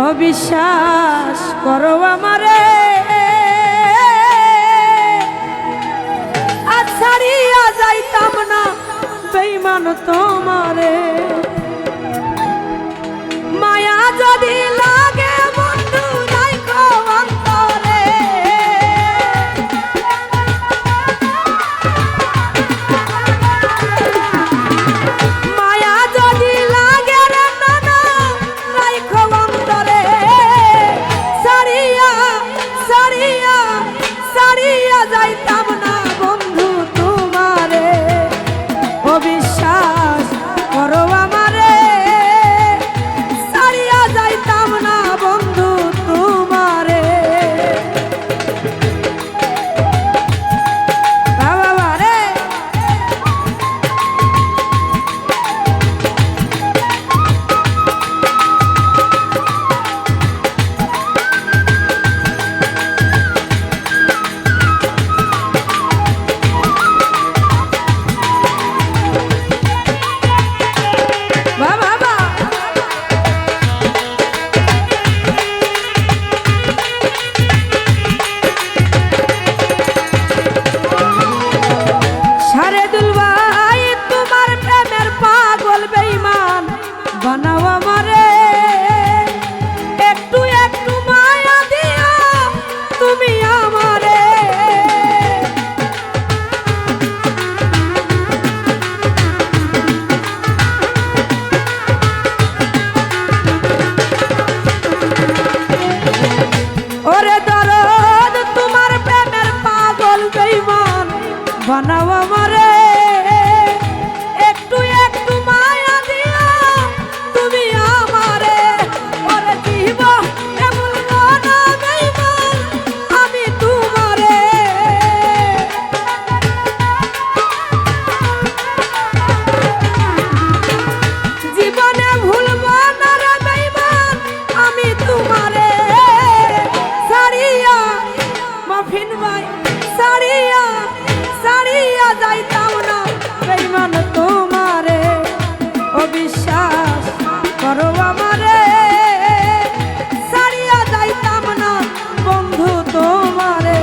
অবিশ্বাস করো আমারে আজ ছাড়িয়া যাইতাম না বেঈমান তোমারে মায়া যদি লাগে বন্ধু রাইখো অন্তরে মায়া যদি লাগে রে নানা রাইখো অন্তরে ছাড়িয়া ছাড়িয়া ছাড়িয়া যাইতাম না বন্ধু তোমারে অবিশ্বাস করো আমারে ছাড়িয়া যাইতাম না বন্ধু তোমারে বাবা রে বানাও আমারে একটু একটু মায়া দিয়া তুমি আমারে ওরে দরদ তোমার প্রেমের পাগল বেঈমান বানাও আমারে একটু একটু মায়া দিয়া তুমি আমারে ওরে জীবন এমন না বেঈমান আমি তোমারে জীবনে ভুলব না রে বেঈমান আমি তোমারে ছাড়িয়া মফিন ভাই ছাড়িয়া ছাড়িয়া যাইতাম না বেঈমান তোমারে অবিশ্বাস করো আমারে ছাড়িয়া যাইতাম না বন্ধু তোমারে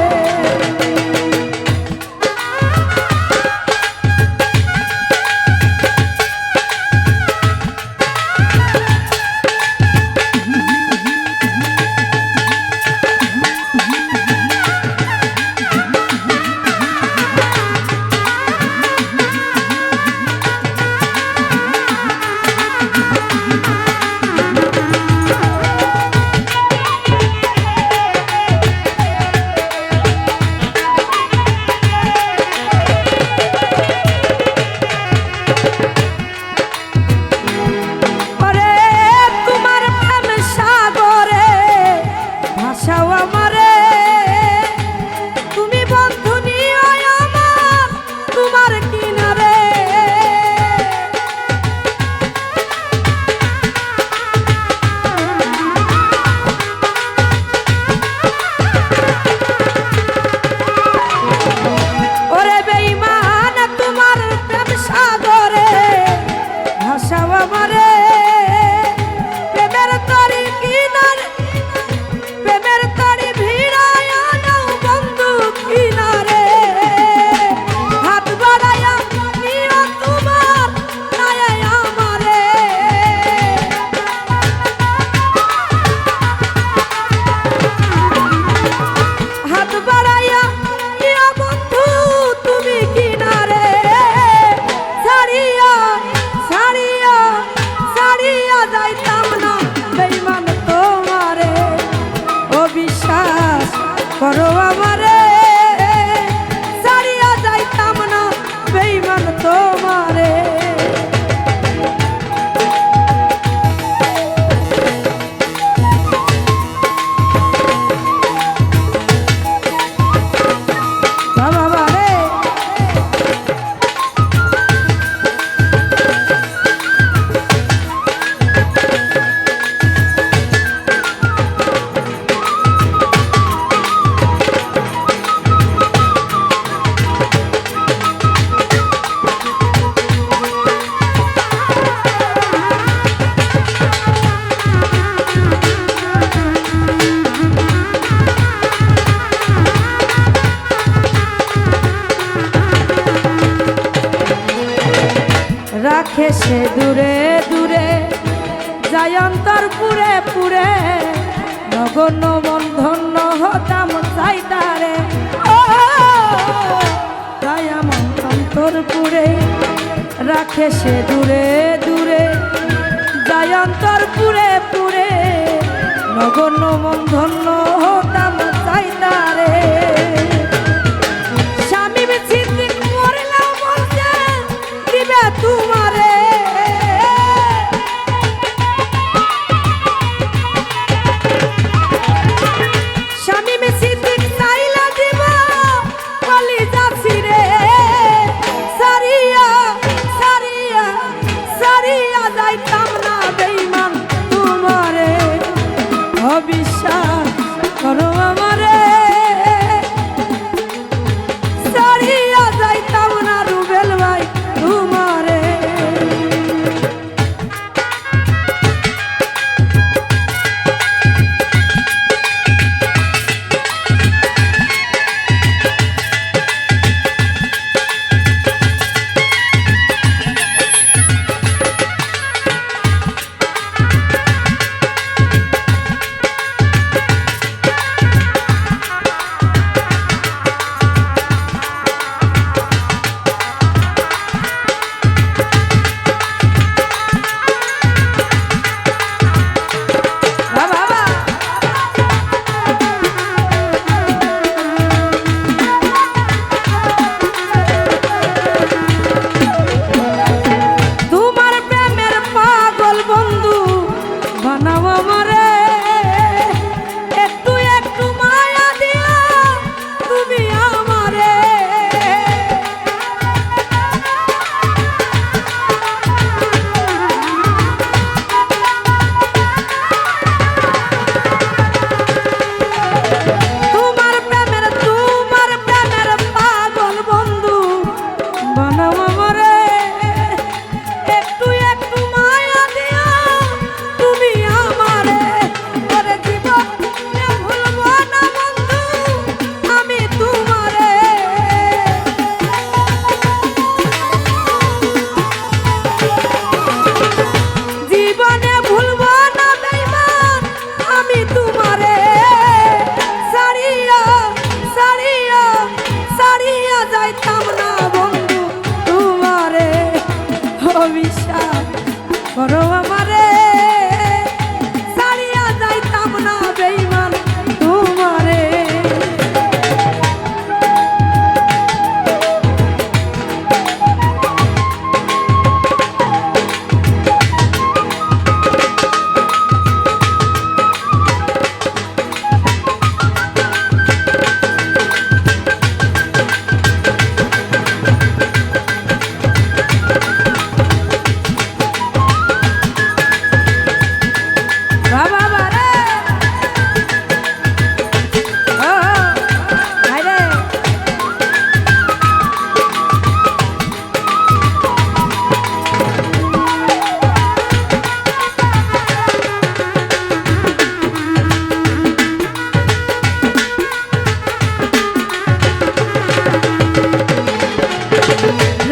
সে দূরে দূরে যায় অন্তর পুরে পুরে নগণ্য বন্ধন্য হতাম চাইতারে ও তাই আমার অন্তর পুরে রাখে সে দূরে দূরে যায় অন্তর পুরে পুরে নগণ্য বন্ধন্য হতাম চাইতারে স্বামী বিচ্ছিন্ন মরলেও বলছে দিবে তোমারে স্বামী বিচ্ছিন্ন চাইলা দিব বলি যাচ্ছি রে সারিয়া সারিয়া সারিয়া যাইতাম না বেঈমান তোমারে অবিশ্বাস করো আমারে সারিয়া যাইতাম না রুবেল ভাই তোমারে বিশ্বাস করো আমারে সারিয়া যাইতাম না বেঈমান তোমারে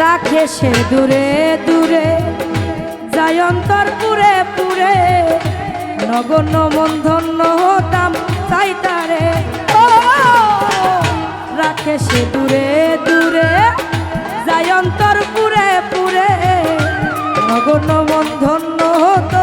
রাখে সে দূরে দূরে যায় অন্তর পুরে পুরে নগণ্য বন্ধন্য হতাম চাইতারে ও রাখে সে দূরে দূরে যায় অন্তর পুরে পুরে নগণ্য বন্ধন্য হতাম